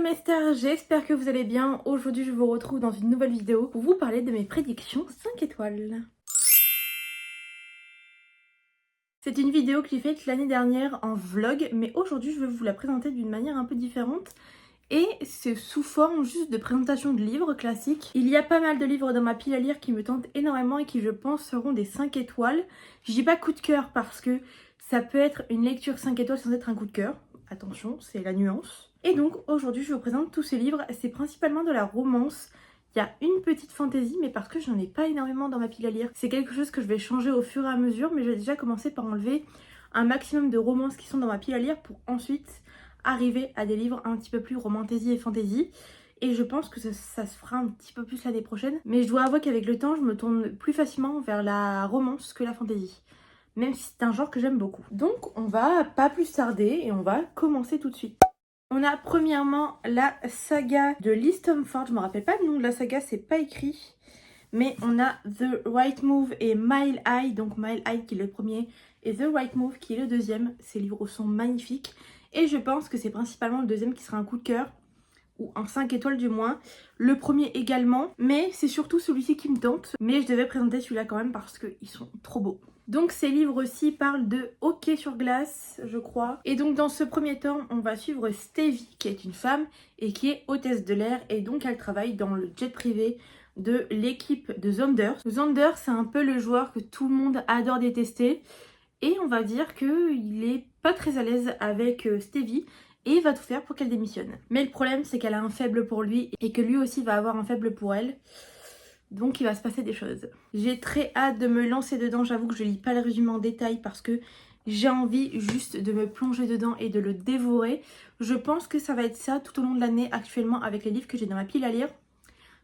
mes stars, j'espère que vous allez bien. Aujourd'hui je vous retrouve dans une nouvelle vidéo pour vous parler de mes prédictions 5 étoiles. C'est une vidéo que j'ai faite l'année dernière en vlog, mais aujourd'hui je vais vous la présenter d'une manière un peu différente. Et c'est sous forme juste de présentation de livres classiques. Il y a pas mal de livres dans ma pile à lire qui me tentent énormément et qui je pense seront des 5 étoiles. Je dis pas coup de cœur parce que ça peut être une lecture 5 étoiles sans être un coup de cœur. Attention, c'est la nuance. Et donc aujourd'hui je vous présente tous ces livres. C'est principalement de la romance. Il y a une petite fantaisie, mais parce que j'en ai pas énormément dans ma pile à lire. C'est quelque chose que je vais changer au fur et à mesure, mais je vais déjà commencer par enlever un maximum de romances qui sont dans ma pile à lire pour ensuite arriver à des livres un petit peu plus romantasy et fantasy. Et je pense que ça se fera un petit peu plus l'année prochaine. Mais je dois avouer qu'avec le temps, je me tourne plus facilement vers la romance que la fantasy. Même si c'est un genre que j'aime beaucoup. Donc on va pas plus tarder et on va commencer tout de suite. On a premièrement la saga de Liz Tomford. Je me rappelle pas le nom de la saga, c'est pas écrit. Mais on a The Right Move et Mile High. Donc Mile High qui est le premier et The Right Move qui est le deuxième. Ces livres sont magnifiques. Et je pense que c'est principalement le deuxième qui sera un coup de cœur. Ou un 5 étoiles du moins. Le premier également. Mais c'est surtout celui-ci qui me tente. Mais je devais présenter celui-là quand même parce qu'ils sont trop beaux. Donc ces livres-ci parlent de hockey sur glace, je crois. Et donc dans ce premier temps, on va suivre Stevie, qui est une femme et qui est hôtesse de l'air. Et donc elle travaille dans le jet privé de l'équipe de Xander. Xander, c'est un peu le joueur que tout le monde adore détester. Et on va dire qu'il est pas très à l'aise avec Stevie. Et il va tout faire pour qu'elle démissionne. Mais le problème, c'est qu'elle a un faible pour lui et que lui aussi va avoir un faible pour elle. Donc il va se passer des choses. J'ai très hâte de me lancer dedans. J'avoue que je lis pas le résumé en détail parce que j'ai envie juste de me plonger dedans et de le dévorer. Je pense que ça va être ça tout au long de l'année actuellement avec les livres que j'ai dans ma pile à lire.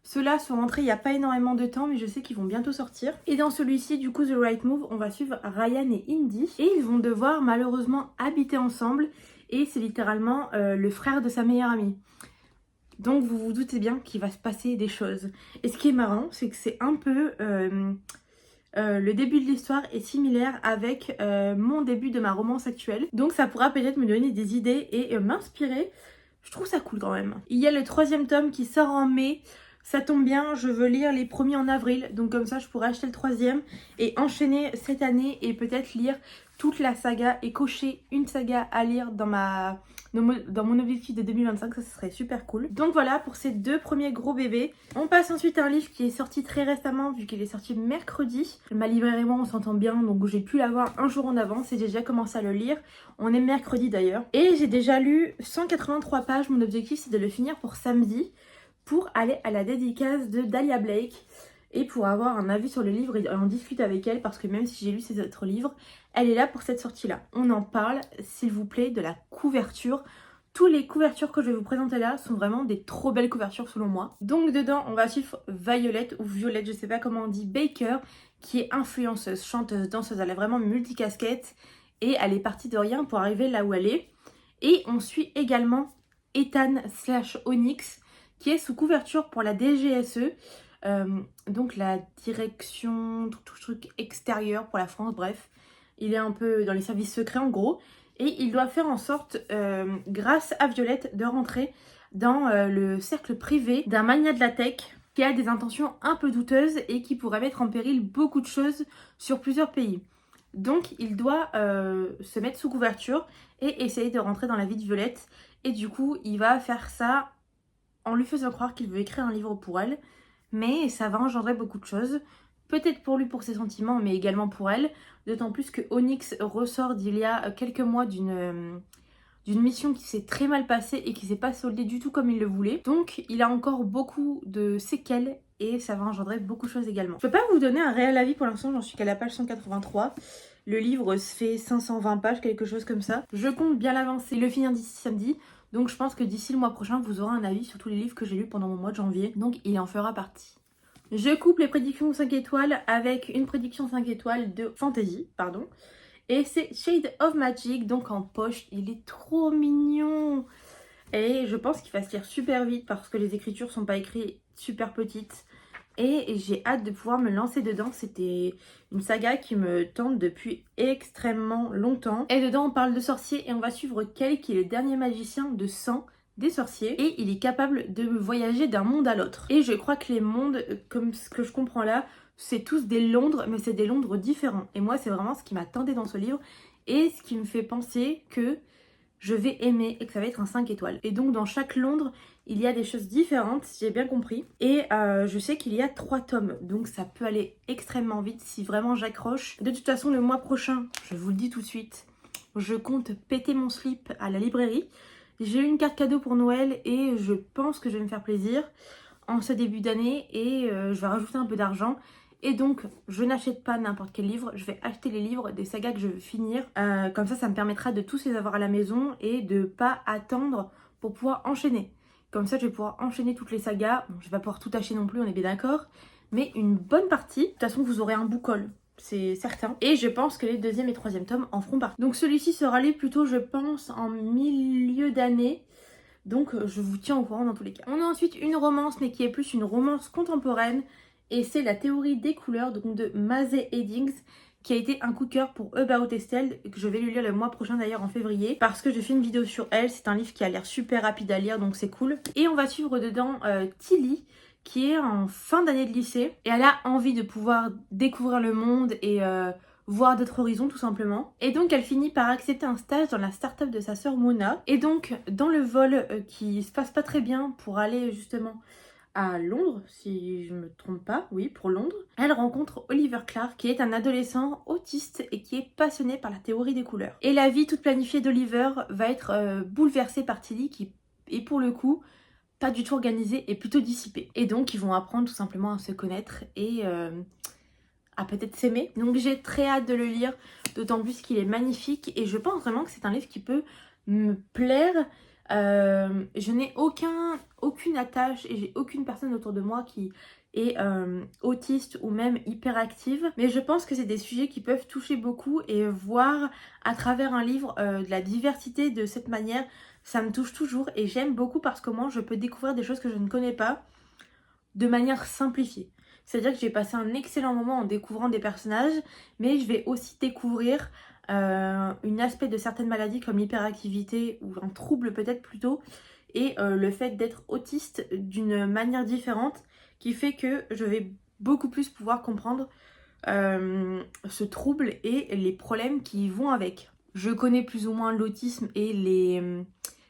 Ceux-là sont rentrés il n'y a pas énormément de temps, mais je sais qu'ils vont bientôt sortir. Et dans celui-ci, du coup, The Right Move, on va suivre Ryan et Indy. Et ils vont devoir malheureusement habiter ensemble. Et c'est littéralement le frère de sa meilleure amie. Donc vous vous doutez bien qu'il va se passer des choses. Et ce qui est marrant, c'est que c'est un peu... le début de l'histoire est similaire avec mon début de ma romance actuelle. Donc ça pourra peut-être me donner des idées et m'inspirer. Je trouve ça cool quand même. Il y a le troisième tome qui sort en mai. Ça tombe bien, je veux lire les premiers en avril. Donc comme ça, je pourrais acheter le troisième et enchaîner cette année et peut-être lire toute la saga et cocher une saga à lire dans mon objectif de 2025. Ça serait super cool. Donc voilà pour ces deux premiers gros bébés. On passe ensuite à un livre qui est sorti très récemment vu qu'il est sorti mercredi. Ma libraire et moi on s'entend bien donc j'ai pu l'avoir un jour en avance et j'ai déjà commencé à le lire. On est mercredi d'ailleurs. Et j'ai déjà lu 183 pages. Mon objectif c'est de le finir pour samedi pour aller à la dédicace de Dahlia Blake et pour avoir un avis sur le livre et en discuter avec elle parce que même si j'ai lu ses autres livres, elle est là pour cette sortie-là. On en parle, s'il vous plaît, de la couverture. Toutes les couvertures que je vais vous présenter là sont vraiment des trop belles couvertures selon moi. Donc dedans, on va suivre Violette ou Violette, je sais pas comment on dit, Baker, qui est influenceuse, chanteuse, danseuse. Elle a vraiment multicasquette et elle est partie de rien pour arriver là où elle est. Et on suit également Ethan/Onyx, qui est sous couverture pour la DGSE, donc la direction truc extérieur pour la France, bref. Il est un peu dans les services secrets en gros. Et il doit faire en sorte, grâce à Violette, de rentrer dans le cercle privé d'un magnat de la tech qui a des intentions un peu douteuses et qui pourrait mettre en péril beaucoup de choses sur plusieurs pays. Donc il doit se mettre sous couverture et essayer de rentrer dans la vie de Violette. Et du coup, il va faire ça en lui faisant croire qu'il veut écrire un livre pour elle, mais ça va engendrer beaucoup de choses. Peut-être pour lui, pour ses sentiments, mais également pour elle. D'autant plus que Onyx ressort d'il y a quelques mois d'une mission qui s'est très mal passée et qui s'est pas soldée du tout comme il le voulait. Donc il a encore beaucoup de séquelles et ça va engendrer beaucoup de choses également. Je peux pas vous donner un réel avis pour l'instant, j'en suis qu'à la page 183. Le livre se fait 520 pages, quelque chose comme ça. Je compte bien l'avancer, le finir d'ici samedi. Donc je pense que d'ici le mois prochain, vous aurez un avis sur tous les livres que j'ai lus pendant mon mois de janvier. Donc il en fera partie. Je coupe les prédictions 5 étoiles avec une prédiction 5 étoiles de fantasy, pardon. Et c'est Shade of Magic, donc en poche. Il est trop mignon. Et je pense qu'il va se lire super vite parce que les écritures sont pas écrites super petites. Et j'ai hâte de pouvoir me lancer dedans. C'était une saga qui me tente depuis extrêmement longtemps. Et dedans on parle de sorciers et on va suivre Kel qui est le dernier magicien de sang des sorciers et il est capable de voyager d'un monde à l'autre. Et je crois que les mondes, comme ce que je comprends là, c'est tous des Londres, mais c'est des Londres différents. Et moi, c'est vraiment ce qui m'a tenté dans ce livre et ce qui me fait penser que je vais aimer et que ça va être un 5 étoiles. Et donc dans chaque Londres, il y a des choses différentes, si j'ai bien compris. Et je sais qu'il y a 3 tomes, donc ça peut aller extrêmement vite si vraiment j'accroche. De toute façon, le mois prochain, je vous le dis tout de suite, je compte péter mon slip à la librairie. J'ai eu une carte cadeau pour Noël et je pense que je vais me faire plaisir en ce début d'année et je vais rajouter un peu d'argent. Et donc, je n'achète pas n'importe quel livre, je vais acheter les livres des sagas que je veux finir. Comme ça me permettra de tous les avoir à la maison et de pas attendre pour pouvoir enchaîner. Comme ça, je vais pouvoir enchaîner toutes les sagas. Bon, je vais pas pouvoir tout acheter non plus, on est bien d'accord. Mais une bonne partie, de toute façon, vous aurez un book-haul, c'est certain. Et je pense que les 2e et 3e tomes en feront partie. Donc celui-ci sera lu plutôt, je pense, en milieu d'année. Donc je vous tiens au courant dans tous les cas. On a ensuite une romance, mais qui est plus une romance contemporaine. Et c'est La théorie des couleurs, donc de Mazey Eddings, qui a été un coup de cœur pour About Estelle, que je vais lui lire le mois prochain d'ailleurs en février, parce que j'ai fait une vidéo sur elle. C'est un livre qui a l'air super rapide à lire, donc c'est cool. Et on va suivre dedans Tilly, qui est en fin d'année de lycée, et elle a envie de pouvoir découvrir le monde et voir d'autres horizons tout simplement. Et donc elle finit par accepter un stage dans la start-up de sa sœur Mona. Et donc dans le vol qui se passe pas très bien pour aller justement à Londres, si je me trompe pas, oui, pour Londres, elle rencontre Oliver Clark, qui est un adolescent autiste et qui est passionné par la théorie des couleurs. Et la vie toute planifiée d'Oliver va être bouleversée par Tilly, qui est pour le coup pas du tout organisée et plutôt dissipée. Et donc ils vont apprendre tout simplement à se connaître et à peut-être s'aimer. Donc j'ai très hâte de le lire, d'autant plus qu'il est magnifique et je pense vraiment que c'est un livre qui peut me plaire. Je n'ai aucune attache et j'ai aucune personne autour de moi qui est autiste ou même hyperactive, mais je pense que c'est des sujets qui peuvent toucher beaucoup et voir à travers un livre de la diversité de cette manière, ça me touche toujours et j'aime beaucoup parce que moi je peux découvrir des choses que je ne connais pas de manière simplifiée. C'est-à-dire que j'ai passé un excellent moment en découvrant des personnages, mais je vais aussi découvrir un aspect de certaines maladies comme l'hyperactivité ou un trouble peut-être plutôt, et le fait d'être autiste d'une manière différente qui fait que je vais beaucoup plus pouvoir comprendre ce trouble et les problèmes qui y vont avec. Je connais plus ou moins l'autisme et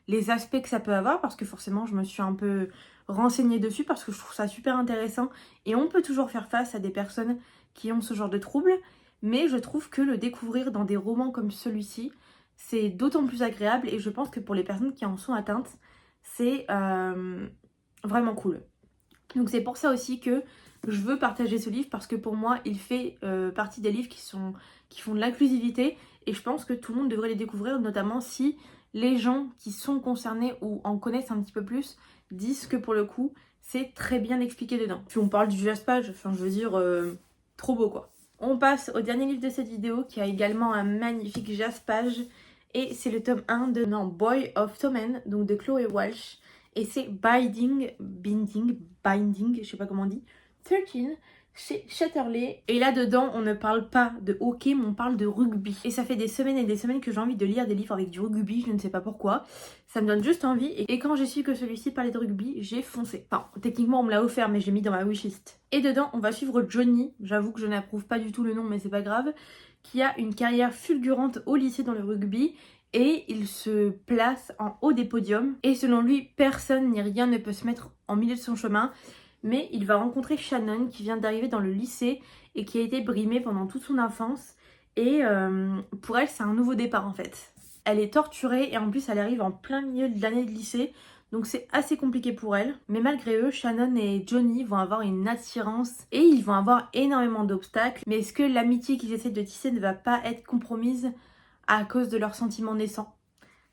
les aspects que ça peut avoir parce que forcément je me suis un peu renseignée dessus parce que je trouve ça super intéressant et on peut toujours faire face à des personnes qui ont ce genre de troubles, mais je trouve que le découvrir dans des romans comme celui-ci, c'est d'autant plus agréable et je pense que pour les personnes qui en sont atteintes, c'est vraiment cool. Donc c'est pour ça aussi que je veux partager ce livre parce que pour moi il fait partie des livres qui font de l'inclusivité et je pense que tout le monde devrait les découvrir, notamment si les gens qui sont concernés ou en connaissent un petit peu plus disent que pour le coup c'est très bien expliqué dedans. Puis on parle du jaspage, enfin je veux dire trop beau quoi. On passe au dernier livre de cette vidéo qui a également un magnifique jaspage et c'est le tome 1 de Boy of Tommen, donc de Chloé Walsh. Et c'est Binding, je sais pas comment on dit, 13 chez Chatterley. Et là-dedans, on ne parle pas de hockey, mais on parle de rugby. Et ça fait des semaines et des semaines que j'ai envie de lire des livres avec du rugby, je ne sais pas pourquoi. Ça me donne juste envie. Et quand j'ai su que celui-ci parlait de rugby, j'ai foncé. Enfin, techniquement, on me l'a offert, mais j'ai mis dans ma wishlist. Et dedans, on va suivre Johnny, j'avoue que je n'approuve pas du tout le nom, mais c'est pas grave, qui a une carrière fulgurante au lycée dans le rugby. Et il se place en haut des podiums. Et selon lui, personne ni rien ne peut se mettre en milieu de son chemin. Mais il va rencontrer Shannon qui vient d'arriver dans le lycée et qui a été brimée pendant toute son enfance. Et pour elle, c'est un nouveau départ en fait. Elle est torturée et en plus, elle arrive en plein milieu de l'année de lycée. Donc c'est assez compliqué pour elle. Mais malgré eux, Shannon et Johnny vont avoir une attirance et ils vont avoir énormément d'obstacles. Mais est-ce que l'amitié qu'ils essaient de tisser ne va pas être compromise à cause de leurs sentiments naissants?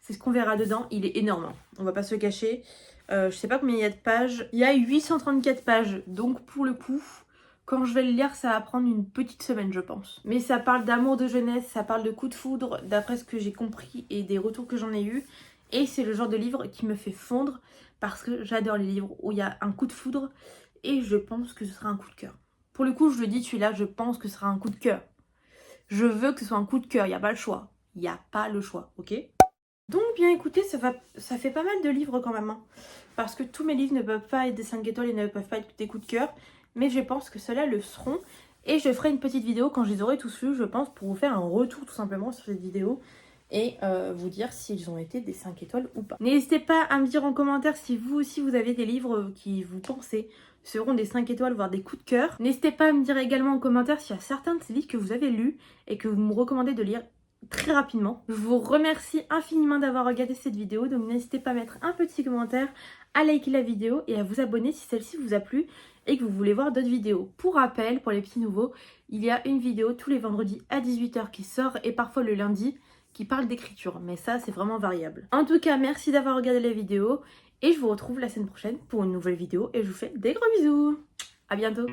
C'est ce qu'on verra dedans. Il est énorme, hein. On va pas se le cacher. Je sais pas combien il y a de pages. Il y a 834 pages. Donc pour le coup, quand je vais le lire, ça va prendre une petite semaine, je pense. Mais ça parle d'amour de jeunesse, ça parle de coup de foudre, d'après ce que j'ai compris et des retours que j'en ai eu. Et c'est le genre de livre qui me fait fondre parce que j'adore les livres où il y a un coup de foudre et je pense que ce sera un coup de cœur. Pour le coup, je le dis, celui-là, je pense que ce sera un coup de cœur. Je veux que ce soit un coup de cœur, il n'y a pas le choix. Il n'y a pas le choix, ok ? Donc bien écoutez, ça fait pas mal de livres quand même, hein, parce que tous mes livres ne peuvent pas être des 5 étoiles et ne peuvent pas être des coups de cœur, mais je pense que ceux-là le seront. Et je ferai une petite vidéo quand je les aurai tous lus, je pense, pour vous faire un retour tout simplement sur cette vidéo et vous dire s'ils ont été des 5 étoiles ou pas. N'hésitez pas à me dire en commentaire si vous aussi vous avez des livres qui vous pensez seront des 5 étoiles, voire des coups de cœur. N'hésitez pas à me dire également en commentaire s'il y a certains de ces livres que vous avez lus et que vous me recommandez de lire très rapidement. Je vous remercie infiniment d'avoir regardé cette vidéo, donc n'hésitez pas à mettre un petit commentaire, à liker la vidéo et à vous abonner si celle-ci vous a plu et que vous voulez voir d'autres vidéos. Pour rappel, pour les petits nouveaux, il y a une vidéo tous les vendredis à 18 h qui sort et parfois le lundi qui parle d'écriture, mais ça c'est vraiment variable. En tout cas, merci d'avoir regardé la vidéo et je vous retrouve la semaine prochaine pour une nouvelle vidéo et je vous fais des gros bisous. À bientôt.